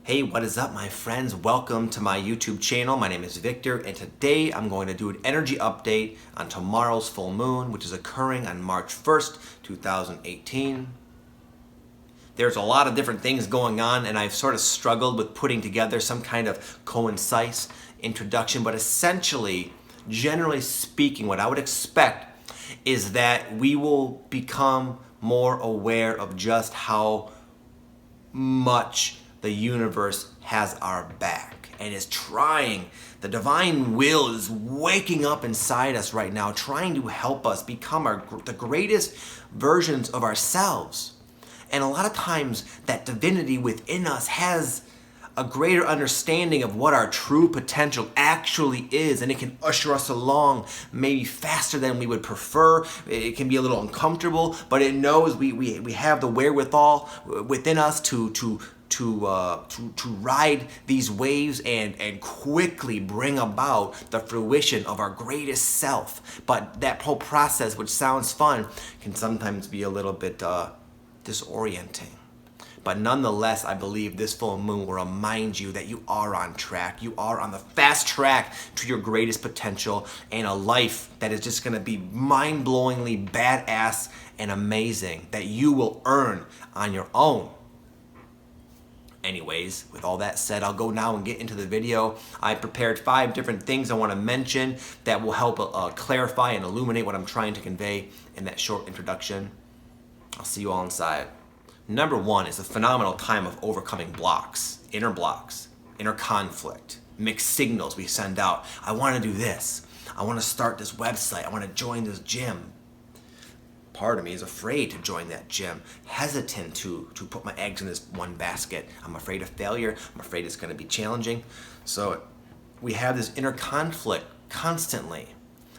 Hey, what is up, my friends? Welcome to my YouTube channel. My name is Victor, and today I'm going to do an energy update on tomorrow's full moon, which is occurring on March 1st, 2018. There's a lot of different things going on, and I've sort of struggled with putting together some kind of concise introduction, but essentially, generally speaking, what I would expect is that we will become more aware of just how much the universe has our back and is trying. The divine will is waking up inside us right now, trying to help us become the greatest versions of ourselves. And a lot of times that divinity within us has a greater understanding of what our true potential actually is, and it can usher us along maybe faster than we would prefer. It can be a little uncomfortable, but it knows we have the wherewithal within us to ride these waves and quickly bring about the fruition of our greatest self. But that whole process, which sounds fun, can sometimes be a little bit disorienting. But nonetheless, I believe this full moon will remind you that you are on track. You are on the fast track to your greatest potential and a life that is just gonna be mind-blowingly badass and amazing that you will earn on your own. Anyways, with all that said, I'll go now and get into the video. I prepared 5 different things I want to mention that will help clarify and illuminate what I'm trying to convey in that short introduction. I'll see you all inside. Number 1 is a phenomenal time of overcoming blocks, inner conflict, mixed signals we send out. I want to do this. I want to start this website. I want to join this gym. Part of me is afraid to join that gym, hesitant to put my eggs in this one basket. I'm afraid of failure. I'm afraid it's going to be challenging. So we have this inner conflict constantly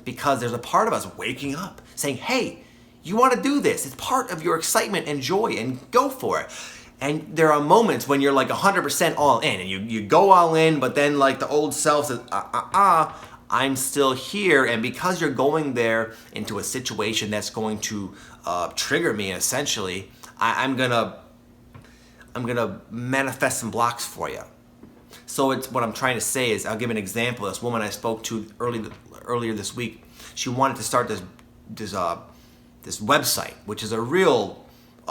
because there's a part of us waking up saying, hey, you want to do this. It's part of your excitement and joy, and go for it. And there are moments when you're like 100% all in, and you go all in, but then like the old self says, I'm still here. And because you're going there into a situation that's going to trigger me, essentially, I'm gonna manifest some blocks for you. So it's what I'm trying to say is, I'll give an example. This woman I spoke to earlier this week, she wanted to start this website, which is a real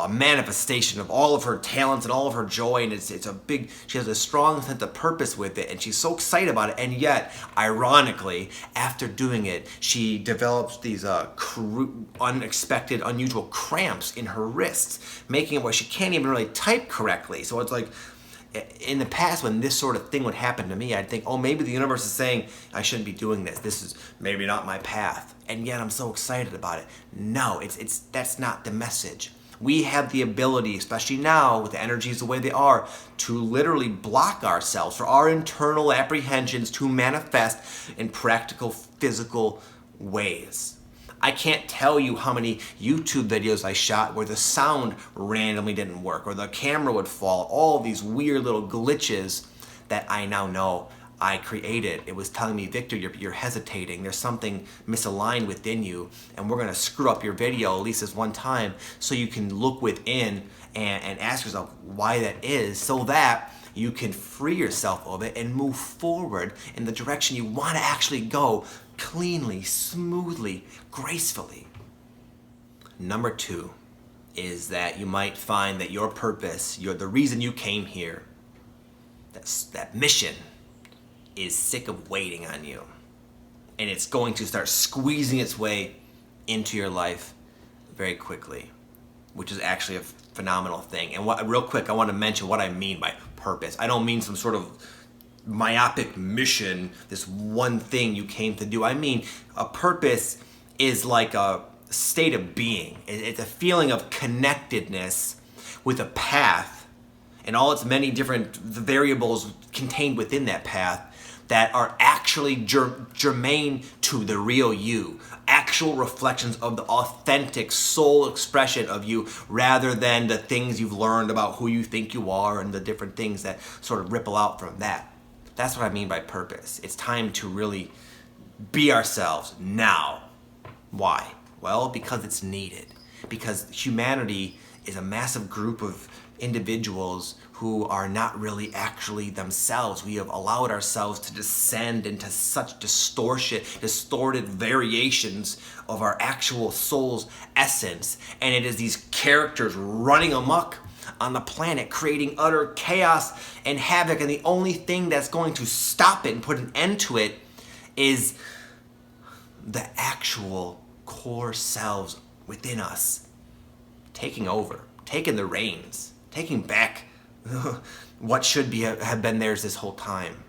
manifestation of all of her talents and all of her joy, and she has a strong sense of purpose with it, and she's so excited about it. And yet, ironically, after doing it, she develops these unexpected, unusual cramps in her wrists, making it where she can't even really type correctly. So it's like, in the past, when this sort of thing would happen to me, I'd think, oh, maybe the universe is saying I shouldn't be doing this. This is maybe not my path. And yet I'm so excited about it. No, that's not the message. We have the ability, especially now with the energies the way they are, to literally block ourselves for our internal apprehensions to manifest in practical, physical ways. I can't tell you how many YouTube videos I shot where the sound randomly didn't work or the camera would fall. All these weird little glitches that I now know I created. It was telling me, Victor, you're hesitating. There's something misaligned within you, and we're going to screw up your video at least this one time so you can look within and ask yourself why that is, so that you can free yourself of it and move forward in the direction you want to actually go, cleanly, smoothly, gracefully. Number 2 is that you might find that your purpose, the reason you came here, that mission, is sick of waiting on you. And it's going to start squeezing its way into your life very quickly, which is actually a phenomenal thing. And real quick, I want to mention what I mean by purpose. I don't mean some sort of myopic mission, this one thing you came to do. I mean, a purpose is like a state of being. It's a feeling of connectedness with a path and all its many different variables contained within that path that are actually germane to the real you, actual reflections of the authentic soul expression of you, rather than the things you've learned about who you think you are and the different things that sort of ripple out from that. That's what I mean by purpose. It's time to really be ourselves now. Why? Well, because it's needed. Because humanity is a massive group of individuals who are not really actually themselves. We have allowed ourselves to descend into such distorted variations of our actual soul's essence. And it is these characters running amok on the planet, creating utter chaos and havoc. And the only thing that's going to stop it and put an end to it is the actual core selves within us taking over, taking the reins, taking back what should have been theirs this whole time,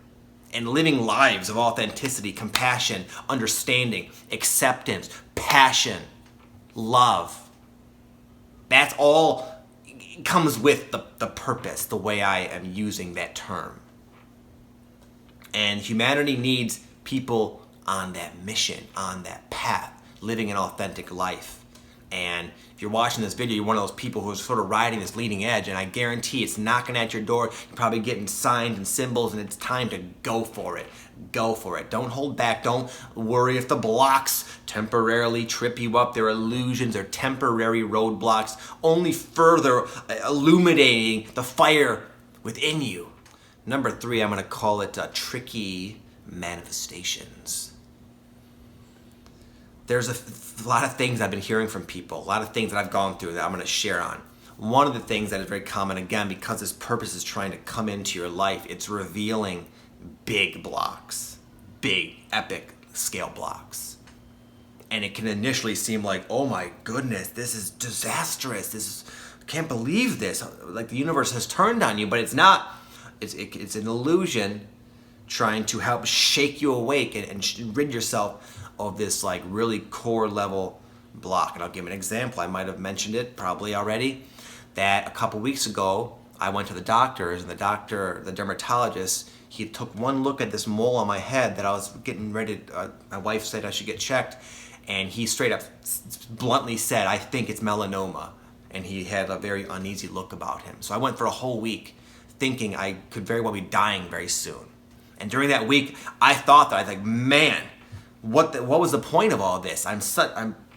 and living lives of authenticity, compassion, understanding, acceptance, passion, love. That's all comes with the purpose, the way I am using that term. And humanity needs people on that mission, on that path, living an authentic life. And if you're watching this video, you're one of those people who's sort of riding this leading edge, and I guarantee it's knocking at your door. You're probably getting signs and symbols, and it's time to go for it. Go for it. Don't hold back. Don't worry if the blocks temporarily trip you up. They're illusions. They're temporary roadblocks, only further illuminating the fire within you. Number 3, I'm going to call it tricky manifestations. There's a lot of things I've been hearing from people, a lot of things that I've gone through that I'm going to share on. One of the things that is very common, again, because this purpose is trying to come into your life, it's revealing big blocks, big, epic scale blocks. And it can initially seem like, oh my goodness, this is disastrous. I can't believe this. Like the universe has turned on you, but it's not. It's an illusion trying to help shake you awake and rid yourself of this like really core level block. And I'll give an example. I might have mentioned it probably already, that a couple weeks ago I went to the doctors, and the dermatologist, he took one look at this mole on my head that I was getting ready to, my wife said I should get checked, and he straight up bluntly said, I think it's melanoma. And he had a very uneasy look about him. So I went for a whole week thinking I could very well be dying very soon. And during that week, I thought that, I was like, man, what was the point of all this? I'm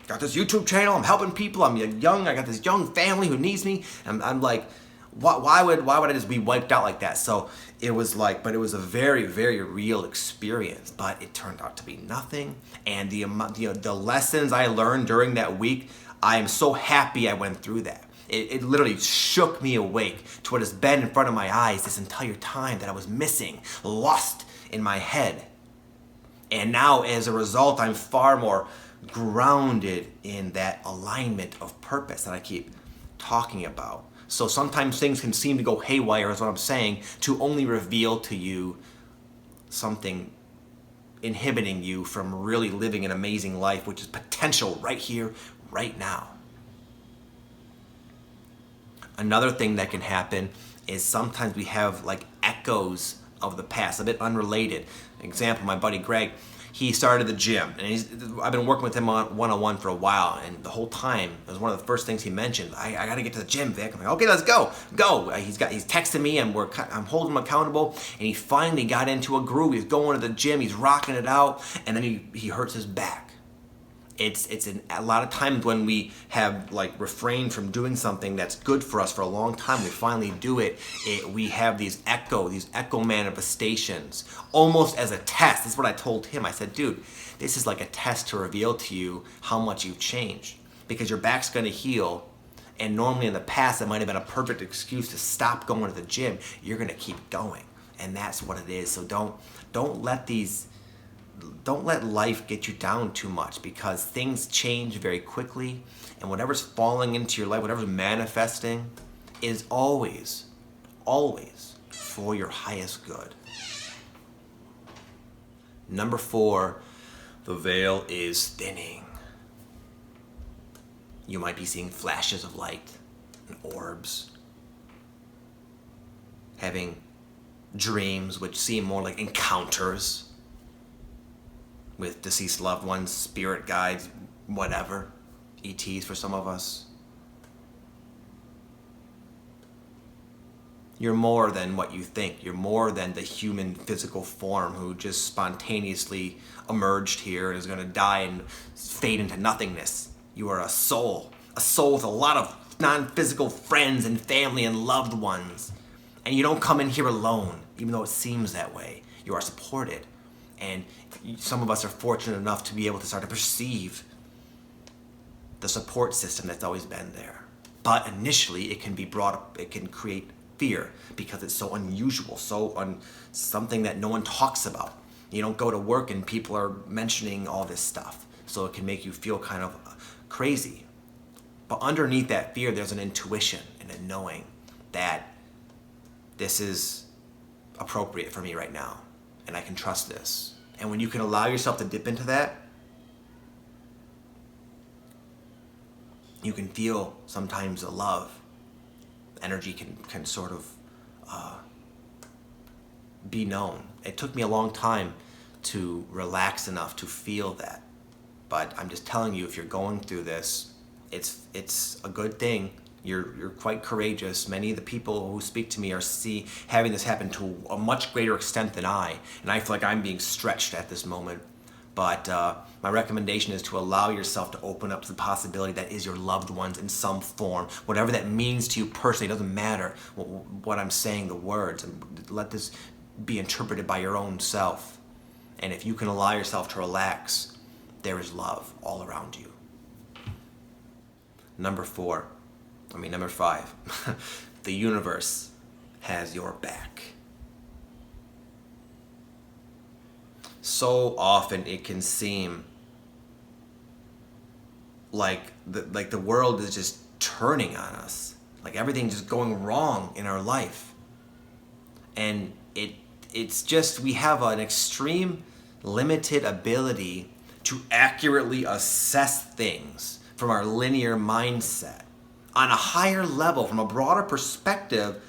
got this YouTube channel, I'm helping people, I got this young family who needs me, and I'm like, why would I just be wiped out like that? So it was like, but it was a very, very real experience, but it turned out to be nothing. And the lessons I learned during that week, I am so happy I went through that. It literally shook me awake to what has been in front of my eyes this entire time that I was missing, lost in my head. And now, as a result, I'm far more grounded in that alignment of purpose that I keep talking about. So sometimes things can seem to go haywire, is what I'm saying, to only reveal to you something inhibiting you from really living an amazing life, which is potential right here, right now. Another thing that can happen is sometimes we have like echoes of the past, a bit unrelated. Example, my buddy Greg, he started the gym, and I've been working with him on one-on-one for a while, and the whole time, it was one of the first things he mentioned, I got to get to the gym, Vic. I'm like, okay, let's go. He's texting me, and I'm holding him accountable, and he finally got into a groove. He's going to the gym, he's rocking it out, and then he hurts his back. It's a lot of times when we have like refrained from doing something that's good for us for a long time, we finally do it. We have these echo manifestations, almost as a test. This is what I told him. I said, dude, this is like a test to reveal to you how much you've changed, because your back's going to heal. And normally in the past, it might have been a perfect excuse to stop going to the gym. You're going to keep going, and that's what it is. So don't let life get you down too much, because things change very quickly, and whatever's falling into your life, whatever's manifesting, is always, always for your highest good. Number 4, the veil is thinning. You might be seeing flashes of light and orbs, having dreams which seem more like encounters with deceased loved ones, spirit guides, whatever, ETs for some of us. You're more than what you think. You're more than the human physical form who just spontaneously emerged here and is going to die and fade into nothingness. You are a soul with a lot of non-physical friends and family and loved ones. And you don't come in here alone, even though it seems that way. You are supported. And some of us are fortunate enough to be able to start to perceive the support system that's always been there. But initially, it can be brought up, it can create fear because it's so unusual, something that no one talks about. You don't go to work and people are mentioning all this stuff. So it can make you feel kind of crazy. But underneath that fear, there's an intuition and a knowing that this is appropriate for me right now, and I can trust this. And when you can allow yourself to dip into that, you can feel sometimes the love. Energy can sort of be known. It took me a long time to relax enough to feel that. But I'm just telling you, if you're going through this, it's a good thing. You're quite courageous. Many of the people who speak to me are having this happen to a much greater extent than I, and I feel like I'm being stretched at this moment. But my recommendation is to allow yourself to open up to the possibility that is your loved ones in some form. Whatever that means to you personally, it doesn't matter what I'm saying, the words, and let this be interpreted by your own self. And if you can allow yourself to relax, there is love all around you. Number 5, the universe has your back. So often it can seem like the world is just turning on us, like everything's just going wrong in our life. And it's just, we have an extreme limited ability to accurately assess things from our linear mindset. On a higher level, from a broader perspective,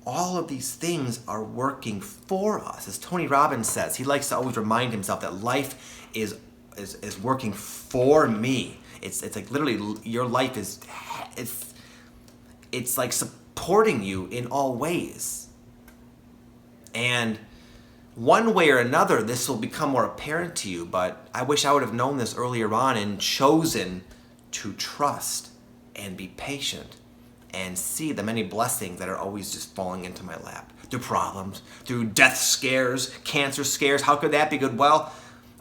all of these things are working for us. As Tony Robbins says, he likes to always remind himself that life is working for me. It's like literally your life it's like supporting you in all ways. And one way or another, this will become more apparent to you, but I wish I would have known this earlier on and chosen to trust and be patient and see the many blessings that are always just falling into my lap. Through problems, through death scares, cancer scares. How could that be good? Well,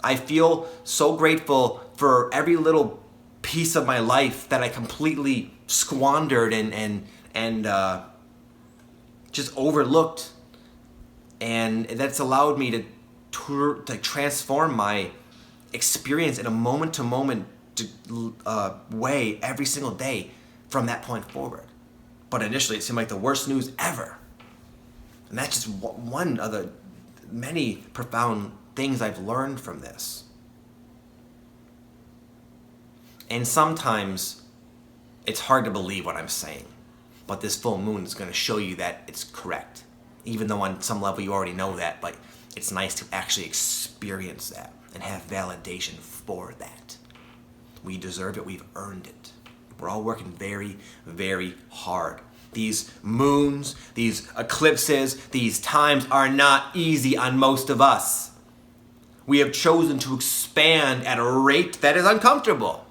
I feel so grateful for every little piece of my life that I completely squandered and just overlooked. And that's allowed me to transform my experience in a moment-to-moment way every single day from that point forward. But initially it seemed like the worst news ever. And that's just one of the many profound things I've learned from this. And sometimes it's hard to believe what I'm saying, but this full moon is going to show you that it's correct. Even though on some level you already know that, but it's nice to actually experience that and have validation for that. We deserve it, we've earned it. We're all working very, very hard. These moons, these eclipses, these times are not easy on most of us. We have chosen to expand at a rate that is uncomfortable.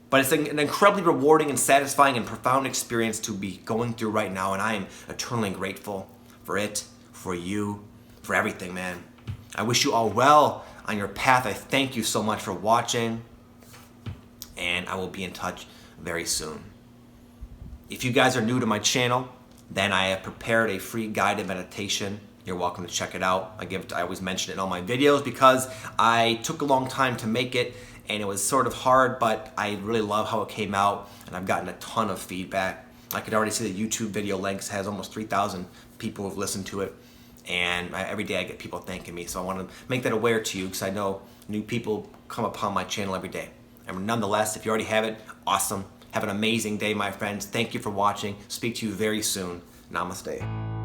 But it's an incredibly rewarding and satisfying and profound experience to be going through right now, and I am eternally grateful for it, for you, for everything, man. I wish you all well on your path. I thank you so much for watching, and I will be in touch very soon. If you guys are new to my channel, then I have prepared a free guided meditation. You're welcome to check it out. I always mention it in all my videos because I took a long time to make it, and it was sort of hard, but I really love how it came out, and I've gotten a ton of feedback. I could already see the YouTube video links has almost 3,000 people who've listened to it, and every day I get people thanking me, so I want to make that aware to you because I know new people come upon my channel every day. And nonetheless, if you already have it, awesome. Have an amazing day, my friends. Thank you for watching. Speak to you very soon. Namaste.